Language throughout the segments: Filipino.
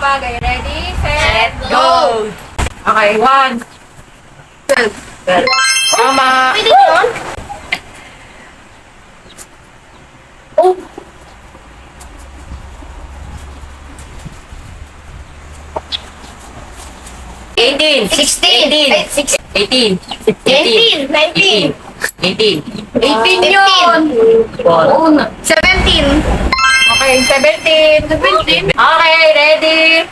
bagay. Ready, set, go! Okay, 1. 12. Tama. Pwede yun? Oh. Eighteen. 16. 18. 18. 19. 18. 18 yun. Oo na. 17. Okay, 17. 17. Okay, ready?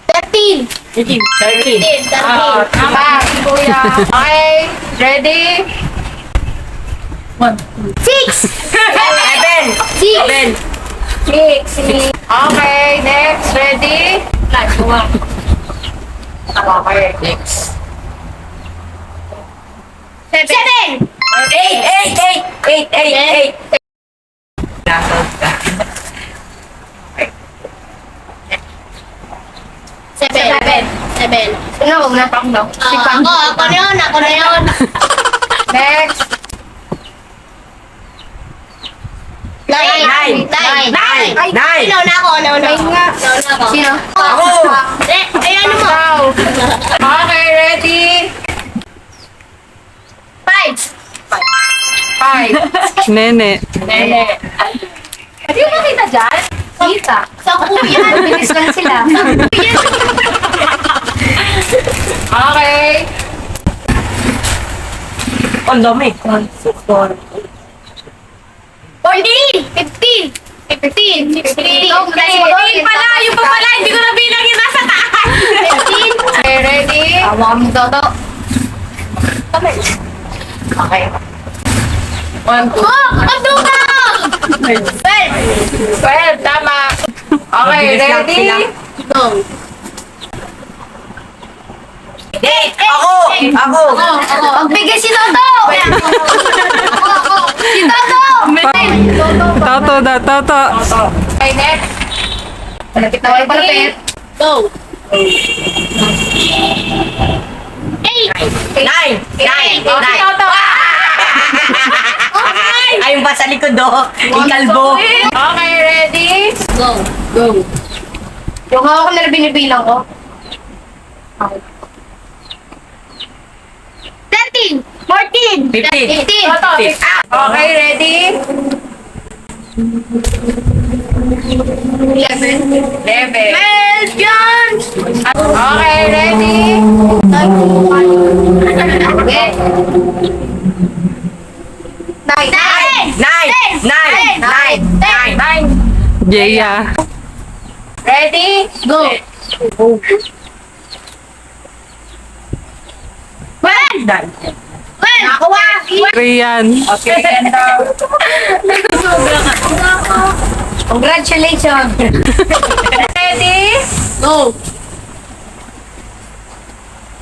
Thirteen. 13. 13. Tama, si Kuya. Okay, ready? 6. 7. 6. 6. Okay, next. Ready? Okay, next. 7. 8. Seven. Sino ko na pang daw? Si Pang. Ako na yun. Next. Nine. Nine. Na ako. Sino? Ako. Ayan mo. Ikaw. Okay, ready? 5. 5. Nene. Nene. Hindi mo makita dyan? Kita. Sa kuyan. Bilis lang sila. Sa kuyan. Okay. Ang dami. 14. 15. 15 pala, yung pa pala, hindi ko na bilang yung nasa taas. 15. Okay, ready? Awam toto. Okay. 1, 2. Oh, pagdugang! 12, tama. Okay, ready? Go. Ako. Pagbigay si Toto! Ako. Si Toto! Toto. Okay, next. Palapit na kayo, palapit. Go. 8. 9. Okay. Toto. Ayun ba sa likod do? Yung kalbo. Okay, ready? Go. Yung hawak na binibilang ko. 13. 14. 15. 15. Toto. Okay, ready? 11. 11. 12 yan! Okay, ready? Okay. 9. Jeya. Ready? Go. When? Nakuha. Rian. Okay, ganda. Congratulations. Ready? Go.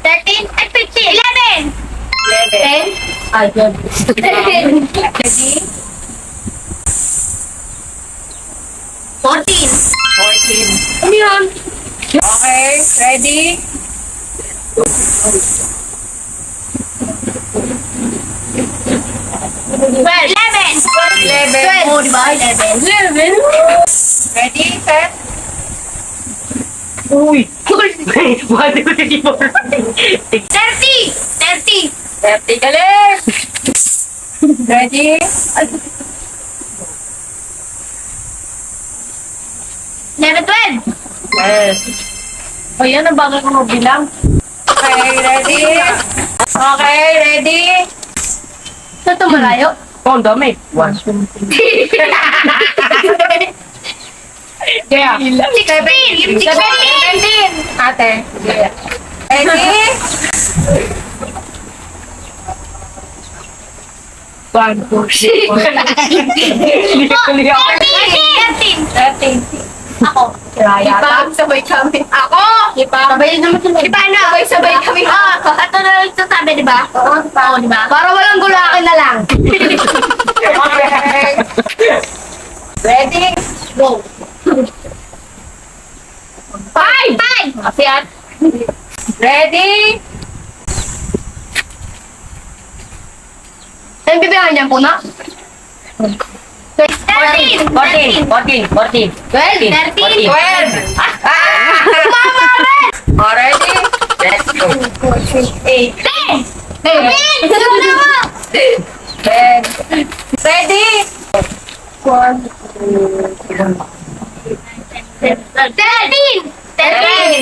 13. Ay, 15. 11. 11. Ayun. 10. Ready? 14. 14. Ano yun? Okay, ready? Well, 11. 11. Oh, di ba? 11. Ready, set? Uy! 30. 1, 2, 3, 4. 30. 30 galing! Ready? 11, 12. Yes. O yan, ang bagay ko mabilang. Okay, ready? Okay, ready? Saan ito malayo? Oh, ang dami. 1, 2, 3. Yeah. 16. 17. Ate. Yeah. Ready? 1, 2, 3, 4. 13. Ako. Ipang sabay kami. Ako! Ipang. Sabay naman sila. Di ba na? Sabay kami. Ito na lang ito sabi, di ba? Oo, di ba? Para walang gulakin na lang. Okay. Ready? Go. 5! Kasi at. Ready? Ang bibihan niyan po na? 20. 14. 13. 12. Mama, red. Ready? Let's go. 8. 10. 10. 10. Ready? 1, 2, 3. 13. 13.